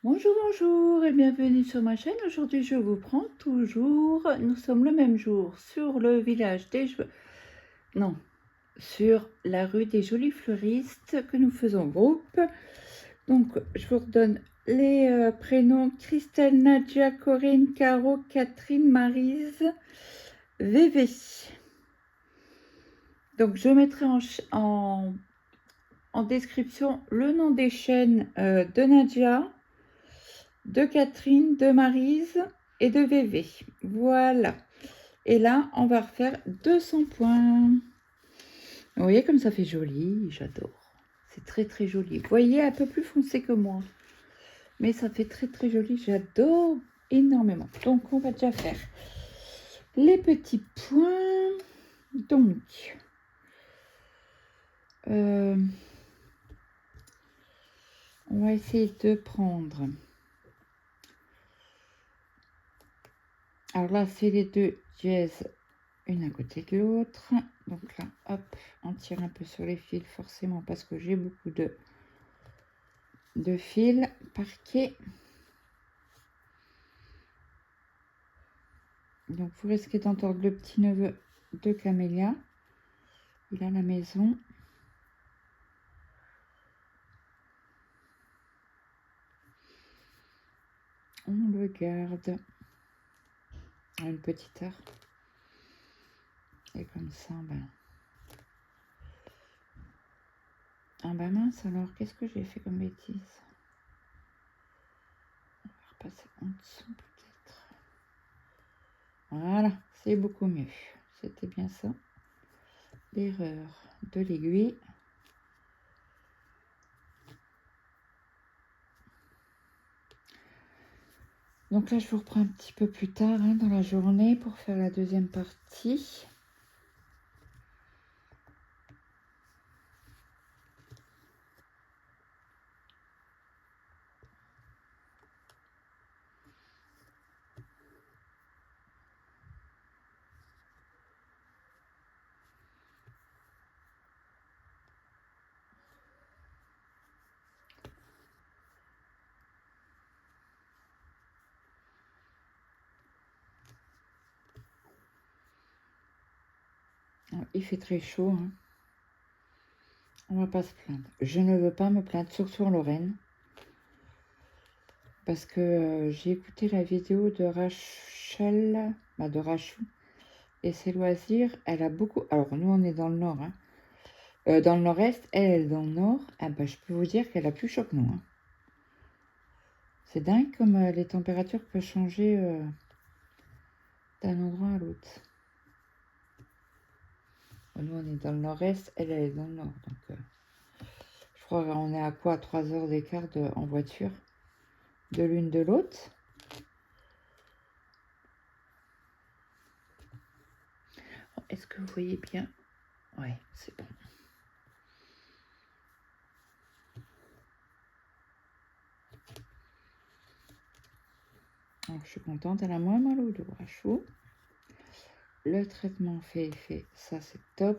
Bonjour, bonjour et bienvenue sur ma chaîne. Aujourd'hui, je vous prends toujours, nous sommes le même jour, sur le village des... Non, sur la rue des Jolis Fleuristes que nous faisons groupe. Donc, je vous redonne les prénoms Christelle, Nadia, Corinne, Caro, Catherine, Maryse, Vévé. Donc, je mettrai en description le nom des chaînes de Nadia, de Catherine, de Maryse et de VV. Voilà. Et là, on va refaire 200 points. Vous voyez comme ça fait joli, j'adore. C'est très très joli. Vous voyez, un peu plus foncé que moi. Mais ça fait très très joli, j'adore énormément. Donc, on va déjà faire les petits points. Donc, on va essayer de prendre... Alors là, c'est les deux dièses, une à côté de l'autre. Donc là, hop, on tire un peu sur les fils, forcément, parce que j'ai beaucoup de fils parqués. Donc, vous risquez d'entendre le petit neveu de Camélia. Il a la maison. On le garde à une petite heure. Et comme ça, ben... Ah ben mince, alors, qu'est-ce que j'ai fait comme bêtise? On va repasser en dessous, peut-être. Voilà, c'est beaucoup mieux. C'était bien ça. L'erreur de l'aiguille. Donc là, je vous reprends un petit peu plus tard dans la journée pour faire la deuxième partie. Il fait très chaud. Hein. On va pas se plaindre. Je ne veux pas me plaindre, surtout en Lorraine. Parce que j'ai écouté la vidéo de Rachel, de Rachou, et ses loisirs. Elle a beaucoup... Alors, nous, on est dans le nord. Hein. Dans le nord-est, elle est dans le nord. Ah bah, je peux vous dire qu'elle a plus chaud que nous. Hein. C'est dingue comme les températures peuvent changer d'un endroit à l'autre. Nous, on est dans le nord-est, elle est dans le nord. Donc, je crois qu'on est à quoi? 3 heures d'écart en voiture de l'une de l'autre. Est-ce que vous voyez bien? Ouais, c'est bon. Alors, je suis contente, elle a moins mal au dos, à chaud. Le traitement fait effet, ça c'est top.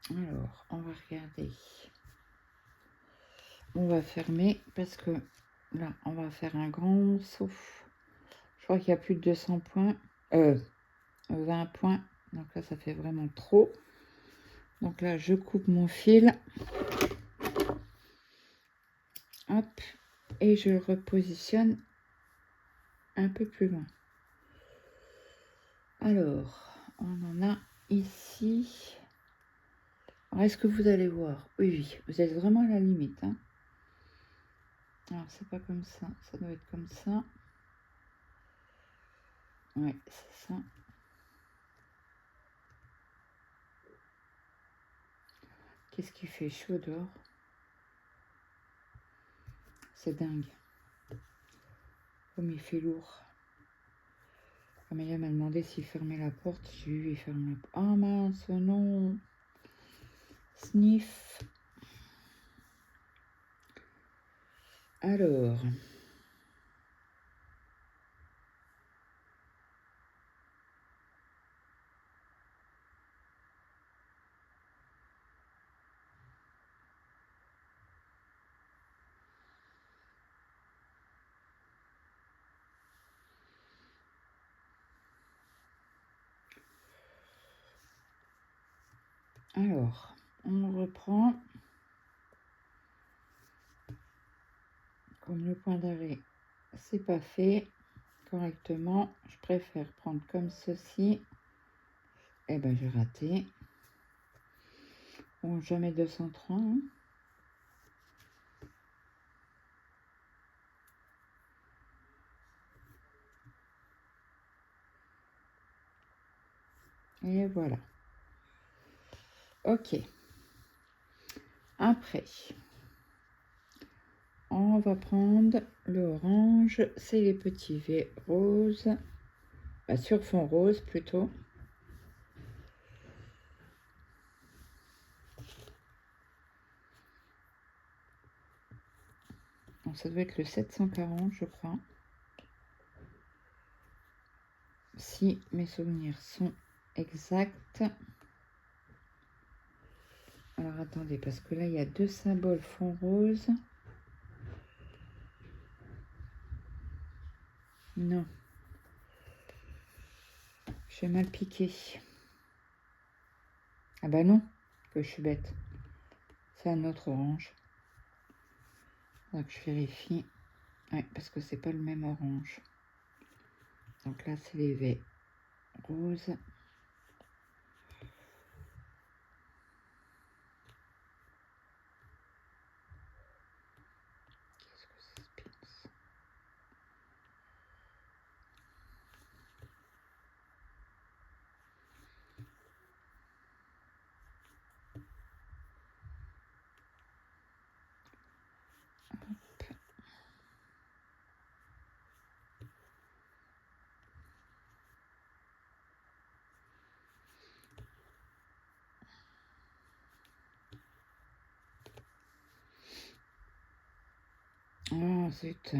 Alors, on va regarder. On va fermer parce que là, on va faire un grand saut. Je crois qu'il y a plus de 200 points. 20 points. Donc là, ça fait vraiment trop. Donc là, je coupe mon fil. Hop. Et je le repositionne un peu plus loin. Alors, on en a ici. Est-ce que vous allez voir? Oui, oui, vous êtes vraiment à la limite. Hein. Alors, c'est pas comme ça. Ça doit être comme ça. Ouais, c'est ça. Qu'est-ce qui fait chaud dehors? C'est dingue. Comme il fait lourd. Amélia m'a demandé s'il fermait la porte. J'ai vu, il ferme la porte. Ah mince, non. Sniff. Alors. Alors, on reprend. Comme le point d'arrêt, c'est pas fait correctement, je préfère prendre comme ceci. Eh ben, j'ai raté. Bon, jamais 230. Hein. Et voilà. Ok. Après, on va prendre le orange. C'est les petits V roses. Bah, sur fond rose plutôt. Donc, ça doit être le 740, je crois. Si mes souvenirs sont exacts. Alors, attendez, parce que là, il y a deux symboles fond rose. Non. J'ai mal piqué. Ah bah non, que je suis bête. C'est un autre orange. Donc je vérifie. Oui, parce que c'est pas le même orange. Donc là, c'est les V roses. Qu'est-ce que c'est Spins? Oh zut.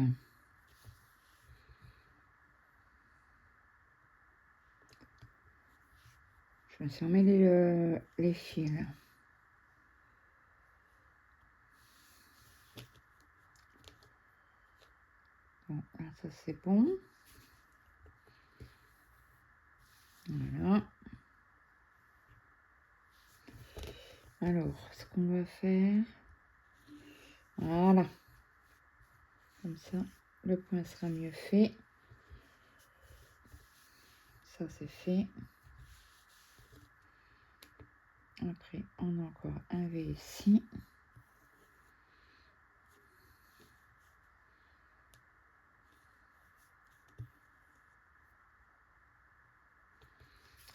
Je me suis emmêlé les fils. Bon, là, ça c'est bon. Voilà. Alors, ce qu'on va faire... Voilà. Comme ça, le point sera mieux fait. Ça, c'est fait. Après, on a encore un V ici.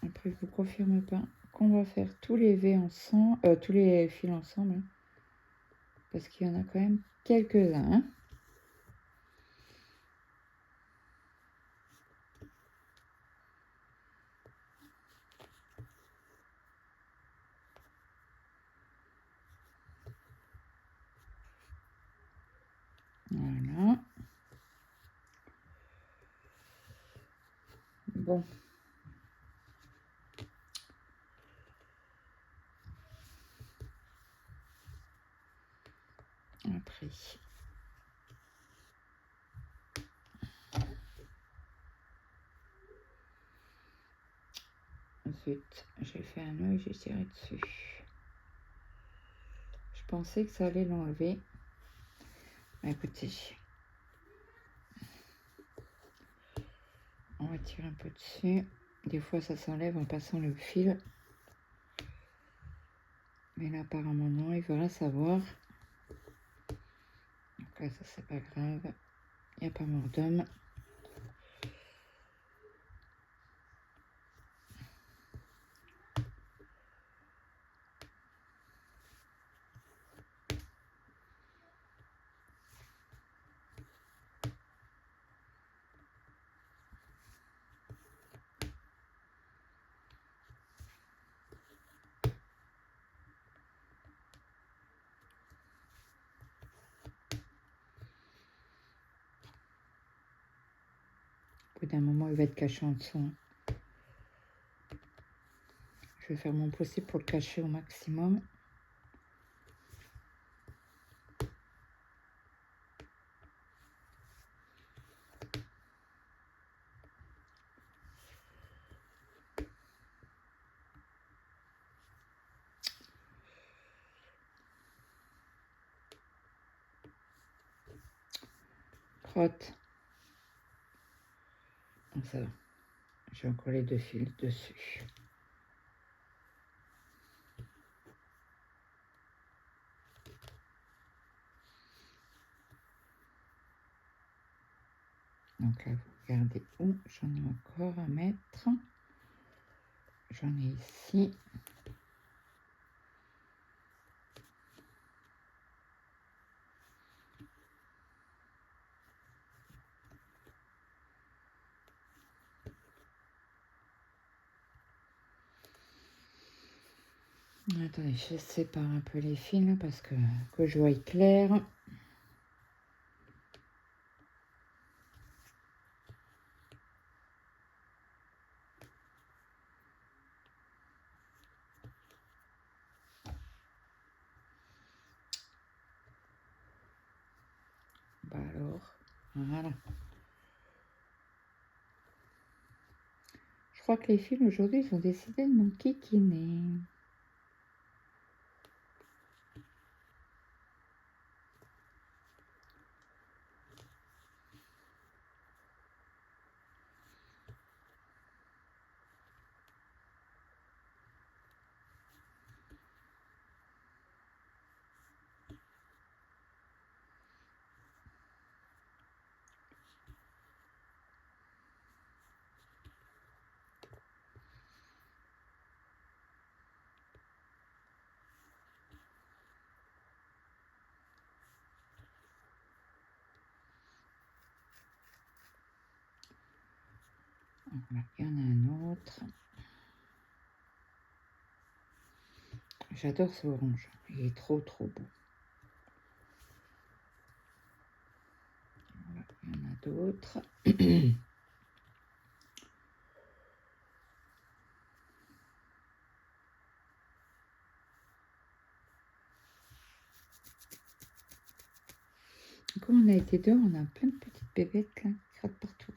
Après, je vous confirme pas qu'on va faire tous les V ensemble, tous les fils ensemble, hein, parce qu'il y en a quand même quelques-uns. Hein. Voilà. Bon. Après. Ensuite, j'ai fait un nœud et j'ai tiré dessus. Je pensais que ça allait l'enlever. Écoutez. On va tirer un peu dessus. Des fois, ça s'enlève en passant le fil. Mais là, apparemment, non. Il veut rien savoir. Donc là, ça, c'est pas grave. Il n'y a pas mort d'homme. Au bout d'un moment, il va être caché en dessous. Je vais faire mon possible pour le cacher au maximum. Crotte. Donc ça va. J'ai encore les 2 fils dessus. Donc là, vous regardez où j'en ai encore à mettre. J'en ai ici. Attendez, je sépare un peu les fils là, parce que je vois clair. Bah alors, voilà. Je crois que les fils aujourd'hui, ils ont décidé de m'enquiquiner. Voilà, il y en a un autre. J'adore ce orange. Il est trop beau. Voilà, il y en a d'autres. Comme on a été dehors, on a plein de petites bébêtes là, qui grattent partout.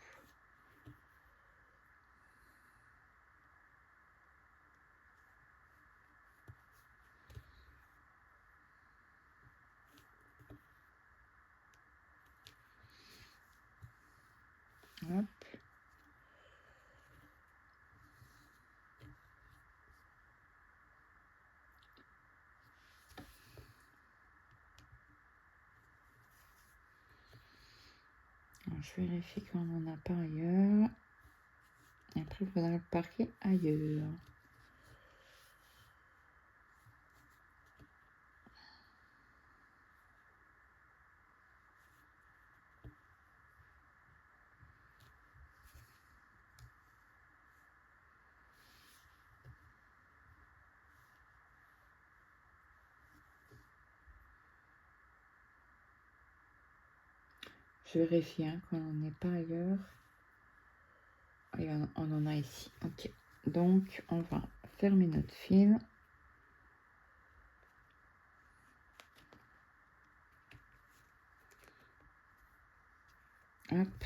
Hop. Alors, je vérifie qu'on n'en a pas ailleurs. Et après, il faudra le parquer ailleurs. Je vérifie hein, qu'on n'en est pas ailleurs. Et on en a ici. Ok. Donc, on va fermer notre fil. Hop.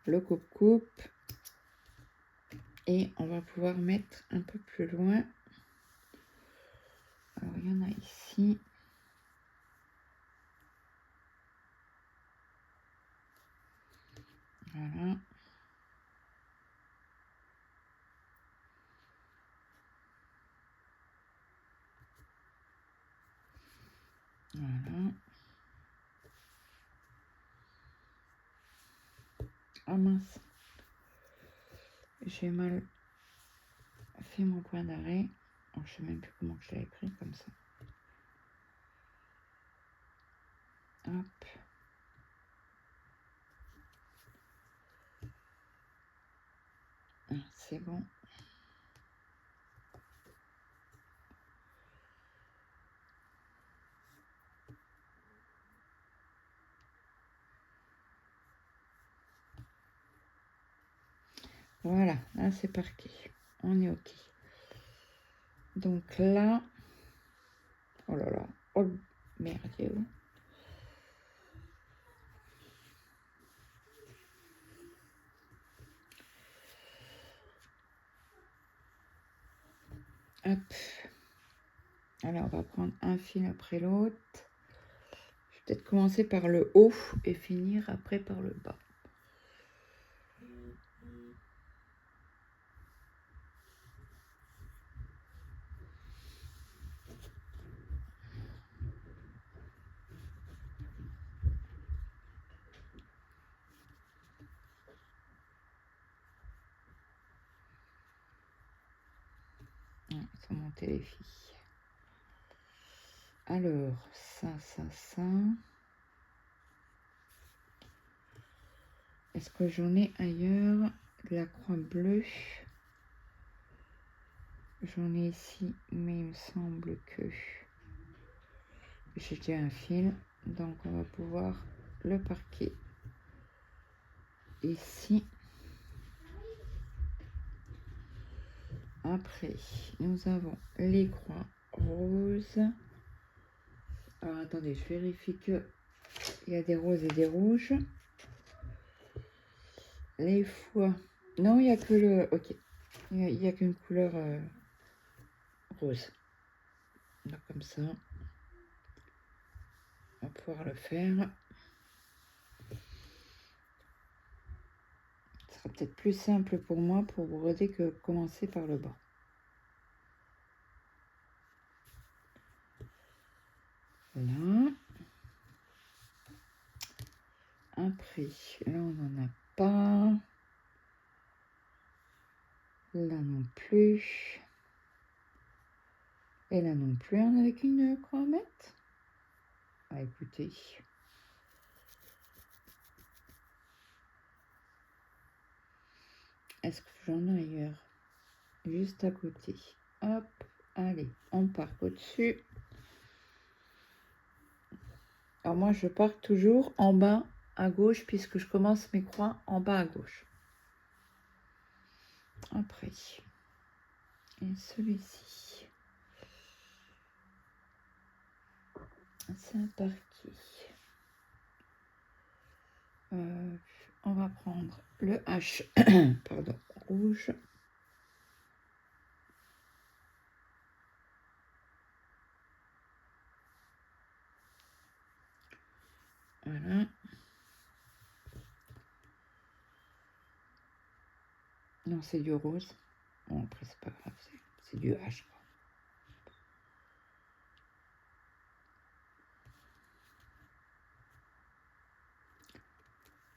Le coupe-coupe. Et on va pouvoir mettre un peu plus loin. Alors, il y en a ici. Voilà. Voilà. Oh mince. J'ai mal fait mon point d'arrêt. Oh, je sais même plus comment je l'avais pris comme ça. Hop. Ah, c'est bon. Voilà, là c'est parti. On est OK. Donc là, oh là là, oh merde. Hop. Alors on va prendre un fil après l'autre. Je vais peut-être commencer par le haut et finir après par le bas. Ouais, ils sont montées les filles. Alors, ça. Est-ce que j'en ai ailleurs de la croix bleue? J'en ai ici, mais il me semble que j'ai déjà un fil. Donc, on va pouvoir le parquer ici. Après, nous avons les croix roses. Alors, attendez, je vérifie que il y a des roses et des rouges. Les fois... Non, il n'y a que le... Ok. Il n'y a qu'une couleur rose. Donc, comme ça, on va pouvoir le faire. Ce sera peut-être plus simple pour moi pour broder que commencer par le bas. Voilà. Après, là, on n'en a pas. Là non plus. Et là non plus, on avec une croix à mettre. Ah, écoutez. Est-ce que j'en ai ailleurs? Juste à côté. Hop, allez, on part au-dessus. Alors moi, je pars toujours en bas à gauche puisque je commence mes croix en bas à gauche. Après. Et celui-ci. C'est parti. On va prendre le H, pardon, rouge. Voilà. Non, c'est du rose. Bon, après, c'est pas grave, c'est du H, quoi.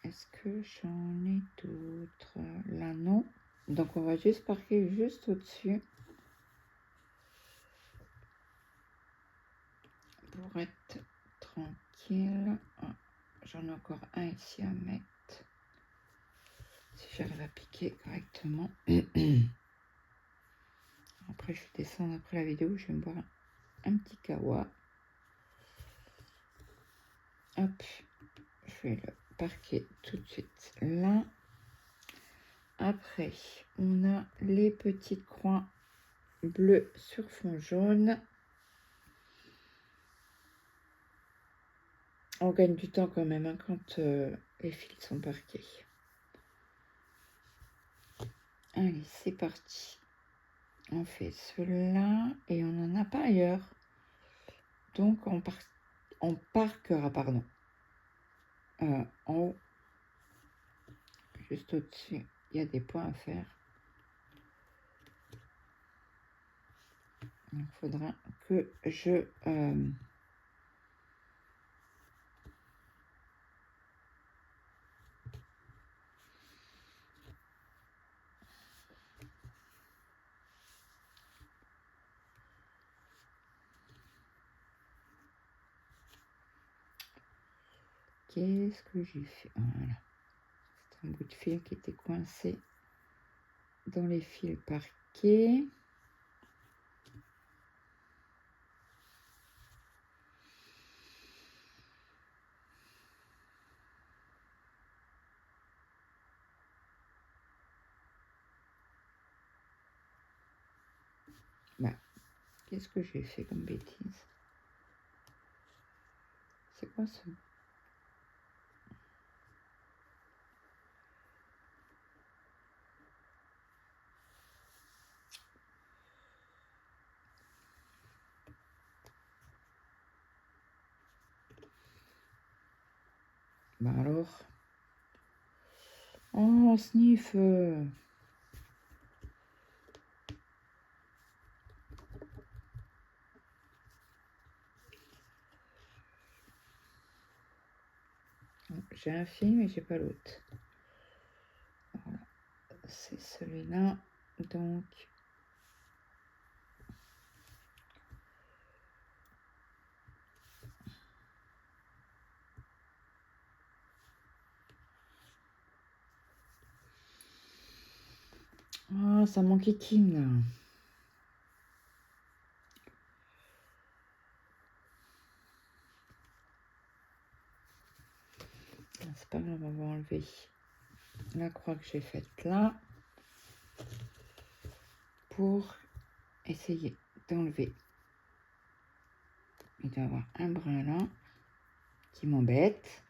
Est-ce que j'en ai d'autres? Là, non. Donc, on va juste parquer juste au-dessus. Pour être tranquille. Ah, j'en ai encore un ici à mettre. Si j'arrive à piquer correctement. Après, je vais descendre après la vidéo. Je vais me boire un petit kawa. Hop. Je vais le parquer tout de suite là. Après, on a les petites croix bleues sur fond jaune. On gagne du temps quand même hein, quand les fils sont parqués. Allez, c'est parti. On fait cela et on n'en a pas ailleurs. Donc, on parquera, pardon. En haut, juste au-dessus, il y a des points à faire. Il faudra que je qu'est-ce que j'ai fait? Voilà. C'est un bout de fil qui était coincé dans les fils parquets. Bah, qu'est-ce que j'ai fait comme bêtise? C'est quoi ce... Bah alors... Oh, sniff. J'ai un fil, mais j'ai pas l'autre. Voilà. C'est celui-là. Donc... Oh, ça m'enquiquine, là. C'est pas grave, on va enlever la croix que j'ai faite là pour essayer d'enlever. Il doit y avoir un brin là qui m'embête.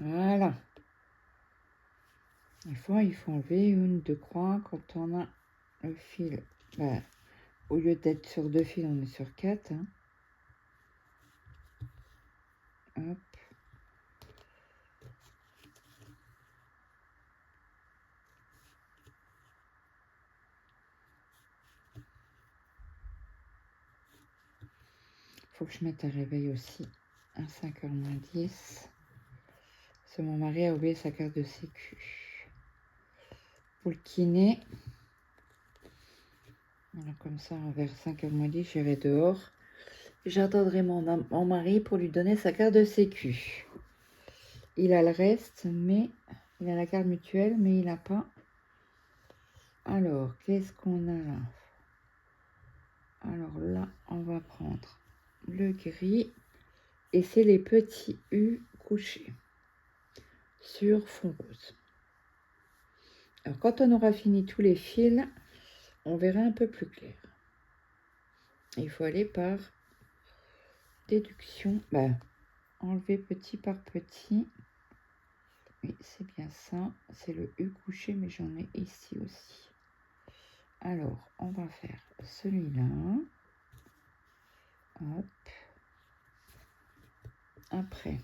Voilà. Il faut enlever une, deux croix quand on a le fil. Bah, au lieu d'être sur 2 fils, on est sur 4. Hein. Hop. Faut que je mette un réveil aussi à 5h moins 10. Parce que mon mari a oublié sa carte de sécu. Pour le kiné. Voilà, comme ça, vers 5h moins 10, j'irai dehors. J'attendrai mon mari pour lui donner sa carte de sécu. Il a le reste, mais il a la carte mutuelle, mais il n'a pas. Alors, qu'est-ce qu'on a là? Alors là, on va prendre le gris. Et c'est les petits U couchés sur fond rose. Alors, quand on aura fini tous les fils, on verra un peu plus clair. Il faut aller par déduction. Bah, enlever petit par petit. Oui, c'est bien ça. C'est le U couché, mais j'en ai ici aussi. Alors, on va faire celui-là. Hop. Après,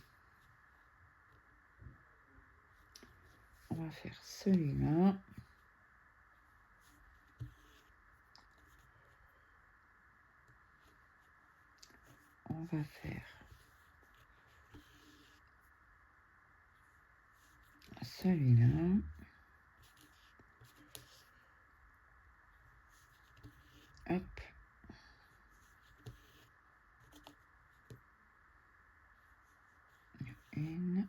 on va faire celui-là. On va faire celui-là. Hop. Une.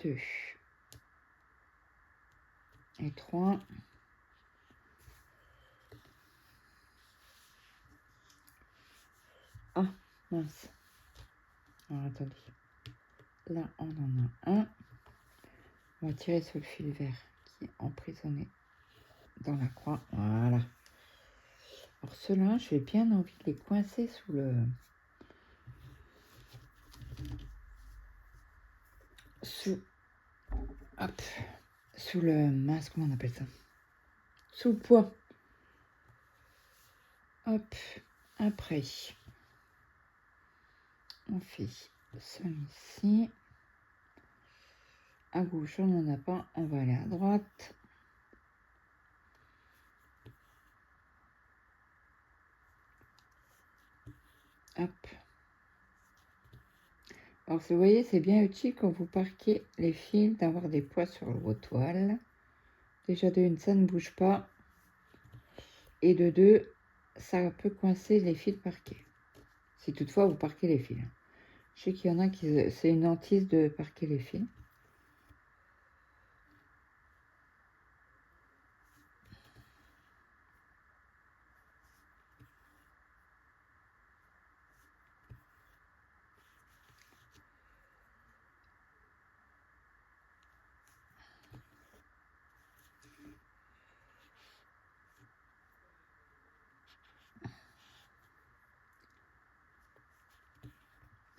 Deux. Et trois. Ah, mince. Alors, attendez. Là, on en a un. On va tirer sur le fil vert qui est emprisonné dans la croix. Voilà. Alors, ceux-là, j'ai bien envie de les coincer sous le... Hop. Sous le... Mince, comment on appelle ça? Sous le poids. Hop. Après, on fait celui-ci. À gauche, on n'en a pas. On va aller à droite. Hop. Alors, vous voyez, c'est bien utile quand vous parquez les fils d'avoir des poids sur vos toiles. Déjà, de une, ça ne bouge pas. Et de deux, ça peut coincer les fils parqués. Si toutefois, vous parquez les fils. Je sais qu'il y en a qui... C'est une hantise de parquer les fils.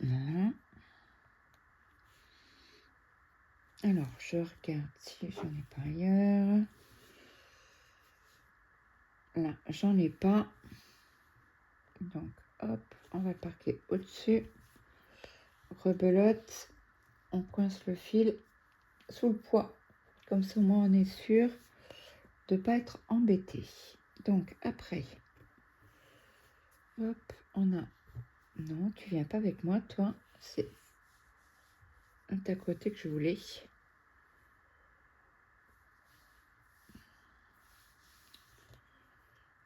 Voilà. Alors, je regarde si j'en ai pas ailleurs. Là, j'en ai pas. Donc, hop, on va parquer au-dessus. Rebelote. On coince le fil sous le poids. Comme ça, au moins, on est sûr de ne pas être embêté. Donc, après, hop, on a... Non, tu viens pas avec moi, toi. C'est à côté que je voulais.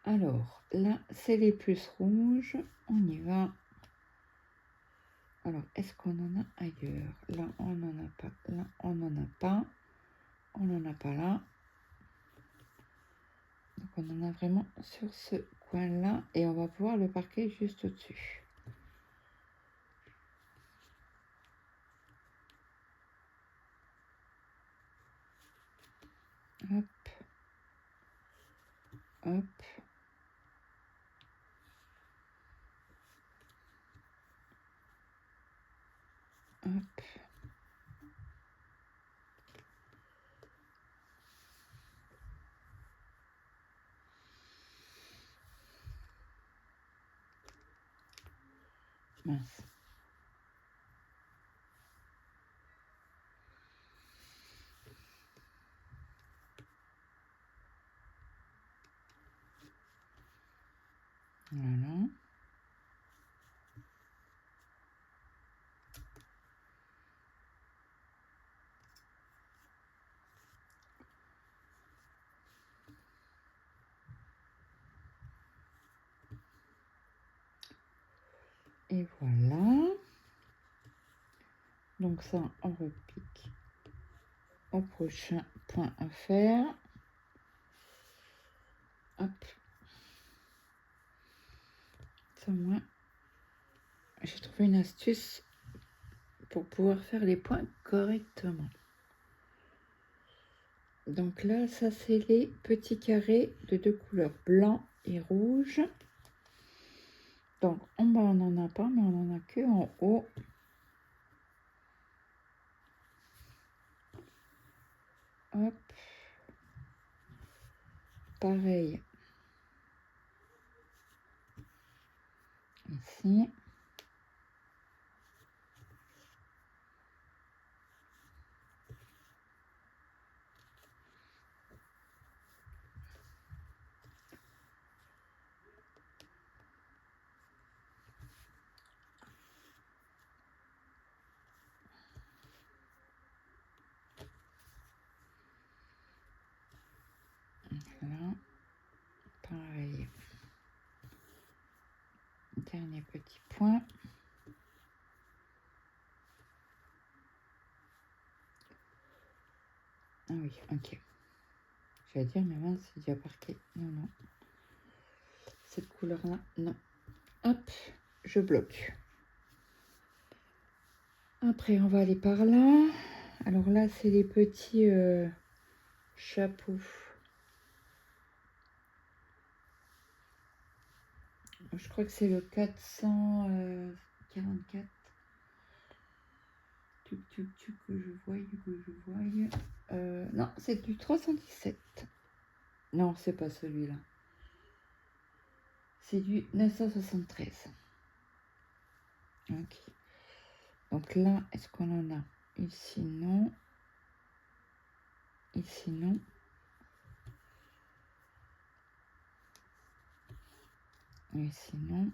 Alors, là, c'est les plus rouges. On y va. Alors, est-ce qu'on en a ailleurs? Là, on n'en a pas. Là, on n'en a pas. On n'en a pas là. Donc, on en a vraiment sur ce coin-là. Et on va pouvoir le parquer juste au-dessus. Hop. Hop. Hop. Mince. Voilà. Et voilà. Donc ça, on repique au prochain point à faire. Hop. Ça, moi, j'ai trouvé une astuce pour pouvoir faire les points correctement. Donc là, ça, c'est les petits carrés de deux couleurs, blanc et rouge. Donc, en bas, on n'en a pas, mais on n'en a que en haut. Hop. Pareil. Ici. Là. Pareil. Dernier petit point. Ah oui, ok. Je vais dire, mais mince, c'est déjà parqué. Non, non. Cette couleur-là, non. Hop, je bloque. Après, on va aller par là. Alors là, c'est les petits chapeaux. Je crois que c'est le 444. Que je voie. Non, c'est du 317. Non, c'est pas celui-là. C'est du 973. Ok. Donc là, est-ce qu'on en a? Ici, non. Ici, non. Ici, non.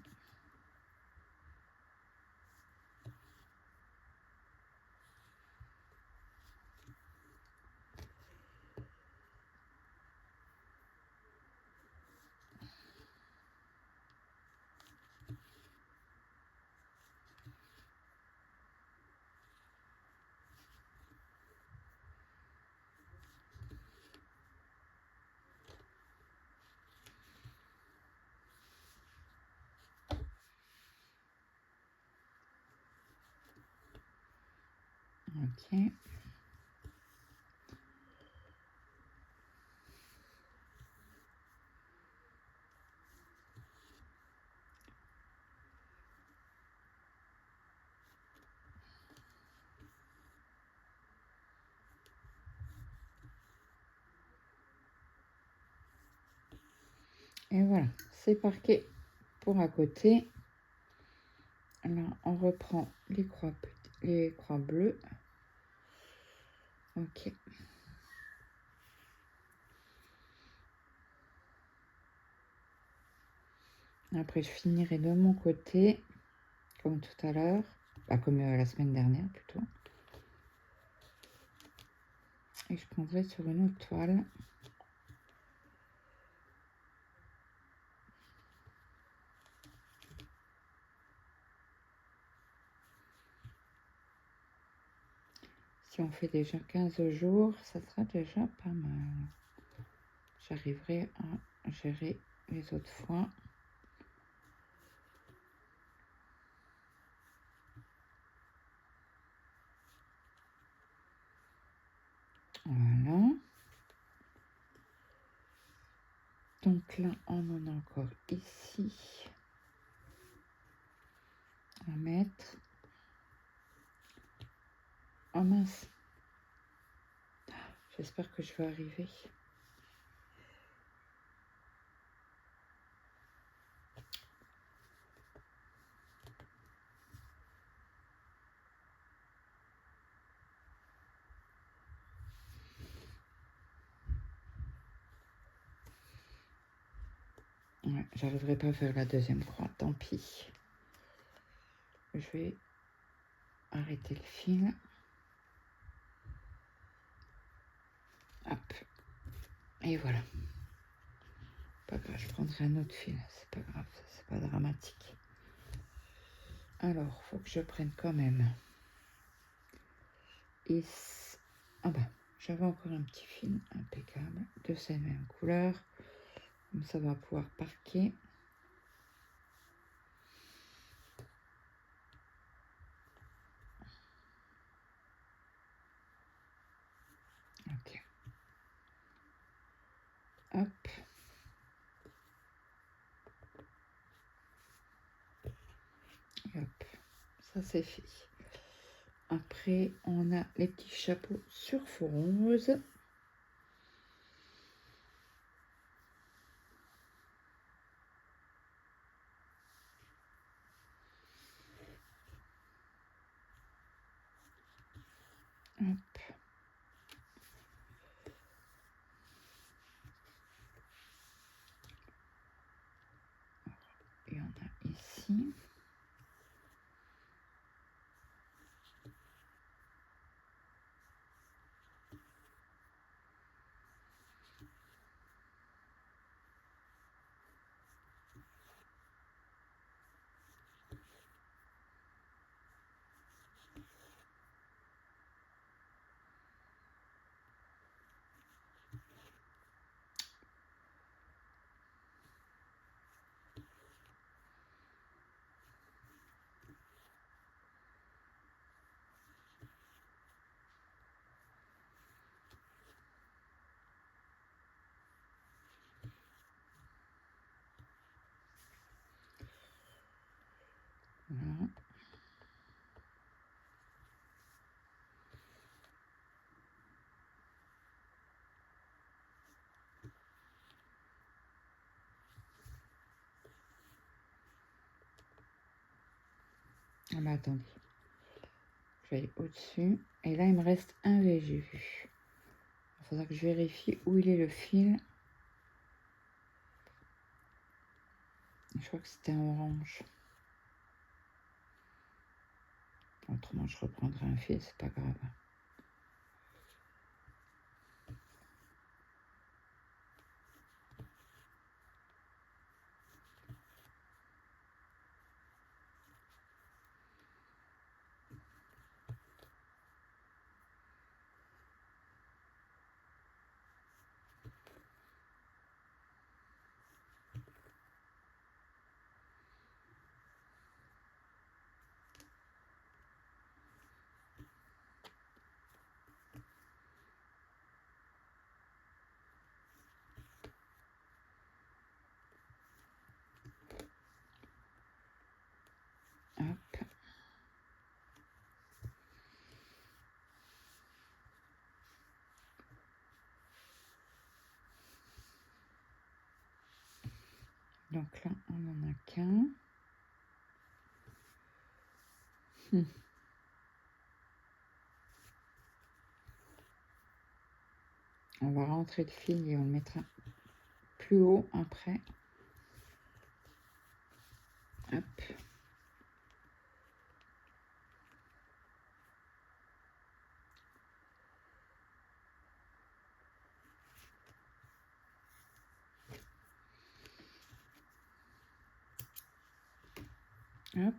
Ok. Et voilà, c'est parqué pour à côté. Là, on reprend les croix bleues. Ok. Après, je finirai de mon côté, comme tout à l'heure. Comme la semaine dernière, plutôt. Et je prendrai sur une autre toile. Si on fait déjà 15 jours, ça sera déjà pas mal. J'arriverai à gérer les autres fois. Voilà. Donc là, on en a encore ici à mettre. Oh mince. J'espère que je vais arriver. Ouais, j'arriverai pas à faire la deuxième croix, tant pis. Je vais arrêter le fil. Hop. Et voilà. Pas grave, je prendrai un autre fil. C'est pas grave, c'est pas dramatique. Alors, faut que je prenne quand même. Et ah bah, j'avais encore un petit fil impeccable de cette même couleur. Comme ça va pouvoir parquer. Ok. Hop. Et hop. Ça c'est fait. Après, on a les petits chapeaux sur fond rose. Hop. Et on a ici. Voilà. Ah bah attendez. Je vais aller au-dessus. Et là, il me reste un V, j'ai vu. Il faudra que je vérifie où il est le fil. Je crois que c'était un orange. Autrement, je reprendrai un fil, c'est pas grave. Donc là, on n'en a qu'un. On va rentrer le fil et on le mettra plus haut après. Hop. Hop.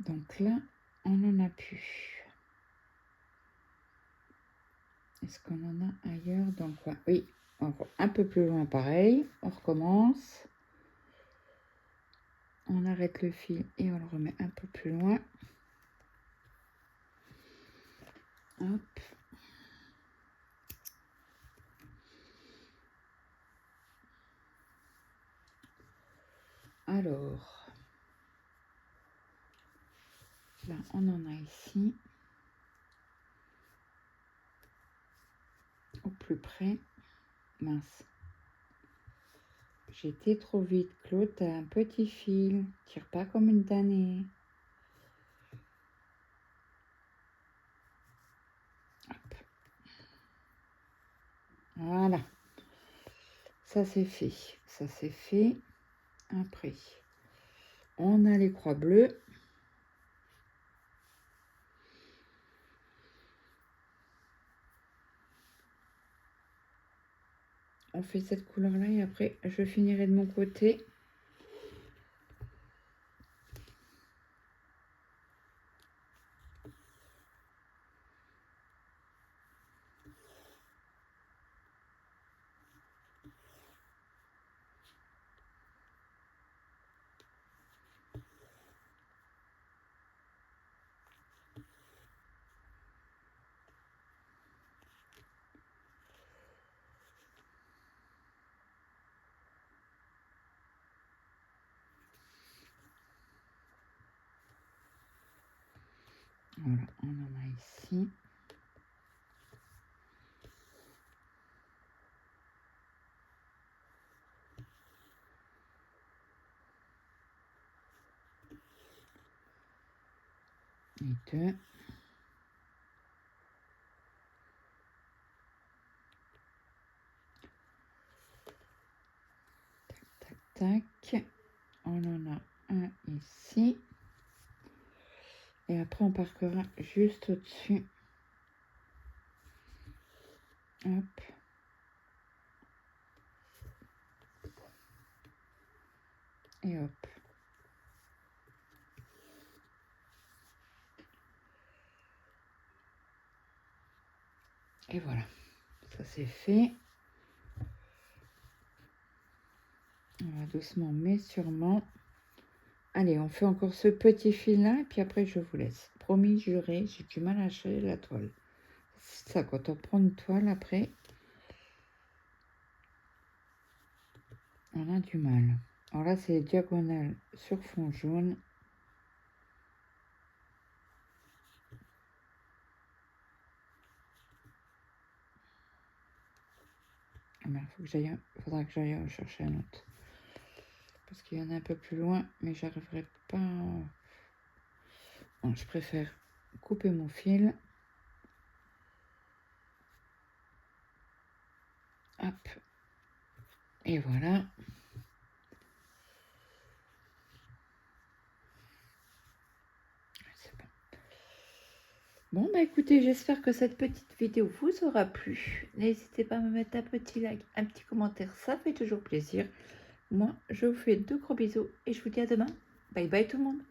Donc là, on n'en a plus. Est-ce qu'on en a ailleurs? Donc oui, un peu plus loin pareil. On recommence. On arrête le fil et on le remet un peu plus loin. Hop. Alors, là, on en a ici. Au plus près. Mince. J'étais trop vite. Claude, t'as un petit fil. Tire pas comme une damnée. Hop. Voilà. Ça c'est fait. Ça c'est fait. Après, on a les croix bleues. On fait cette couleur là et après je finirai de mon côté. Voilà, on en a ici. Et deux. Tac, tac, tac. On en a un ici. Et après, on parquera juste au-dessus. Hop. Et hop. Et voilà. Ça c'est fait. On va doucement mais sûrement. Allez, on fait encore ce petit fil là et puis après je vous laisse. Promis, juré, j'ai du mal à acheter la toile. C'est ça, quand on prend une toile après, on a du mal. Alors là, c'est diagonale sur fond jaune. Ah merde, faudra que j'aille chercher un autre. Parce qu'il y en a un peu plus loin, mais j'arriverai pas. Bon, je préfère couper mon fil. Hop. Et voilà. C'est bon. Bon, bah écoutez, j'espère que cette petite vidéo vous aura plu. N'hésitez pas à me mettre un petit like, un petit commentaire, ça fait toujours plaisir. Moi, je vous fais de gros bisous et je vous dis à demain. Bye bye tout le monde.